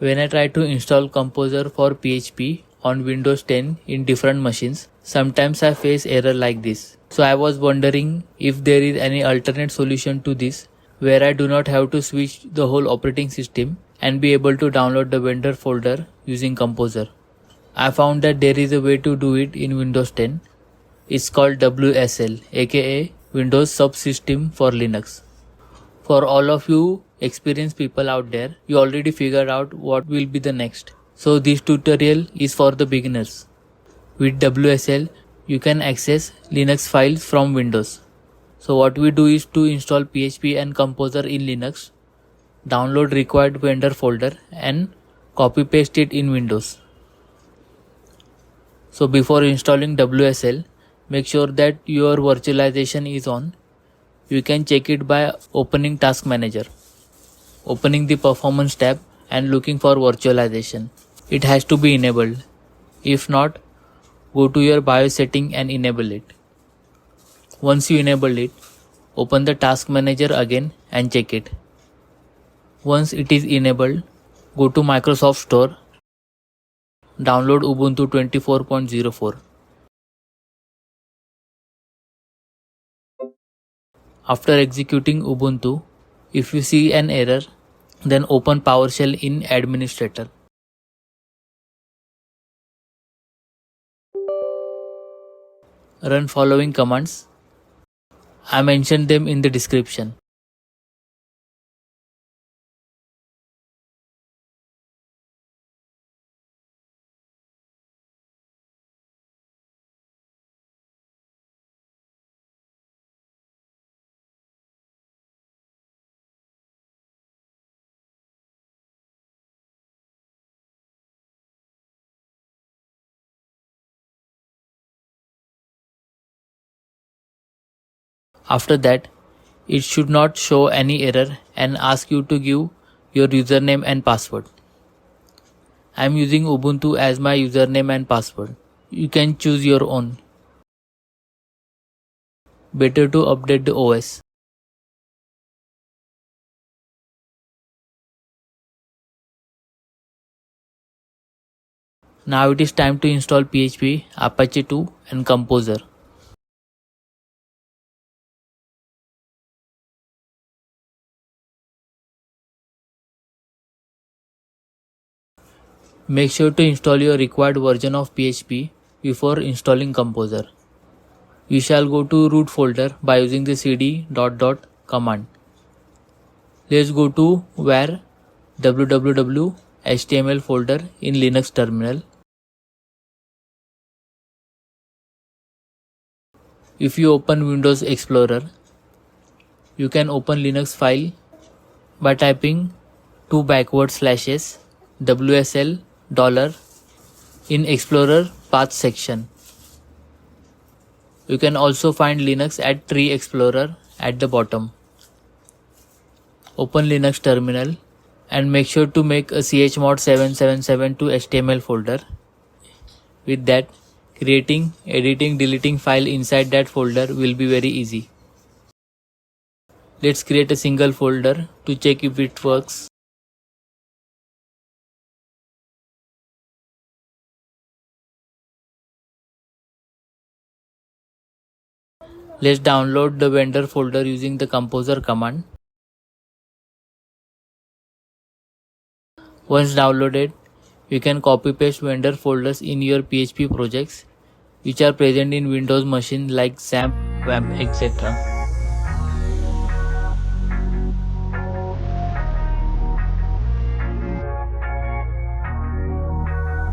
When I try to install Composer for PHP on Windows 10 in different machines, sometimes I face error like this. So I was wondering if there is any alternate solution to this where I do not have to switch the whole operating system and be able to download the vendor folder using Composer. I found that there is a way to do it in Windows 10. It's called WSL, aka Windows Subsystem for Linux. For all of you experienced people out there, you already figured out what will be the next. So this tutorial is for the beginners. With WSL, you can access Linux files from Windows. So what we do is to install PHP and Composer in Linux, download required vendor folder and copy paste it in Windows. So before installing WSL, make sure that your virtualization is on. You can check it by opening Task Manager, opening the Performance tab and looking for virtualization. It has to be enabled. If not, go to your BIOS setting and enable it. Once you enable it, open the Task Manager again and check it. Once it is enabled, go to Microsoft Store, download Ubuntu 24.04. After executing Ubuntu, if you see an error, then open PowerShell in Administrator. Run following commands. I mentioned them in the description. After that, it should not show any error and ask you to give your username and password. I am using Ubuntu as my username and password. You can choose your own. Better to update the OS. Now it is time to install PHP, Apache 2 and Composer. Make sure to install your required version of PHP before installing Composer. We shall go to root folder by using the cd ... command. Let's go to var www html folder in Linux terminal. If you open Windows Explorer, you can open Linux file by typing $/wsl in Explorer path section. You can also find Linux at Tree Explorer at the bottom. Open Linux terminal and make sure to make a chmod 7772 HTML folder. With that, creating, editing, deleting file inside that folder will be very easy. Let's create a single folder to check if it works. Let's download the vendor folder using the Composer command. Once downloaded, you can copy paste vendor folders in your PHP projects which are present in Windows machine like XAMPP, WAMP, etc.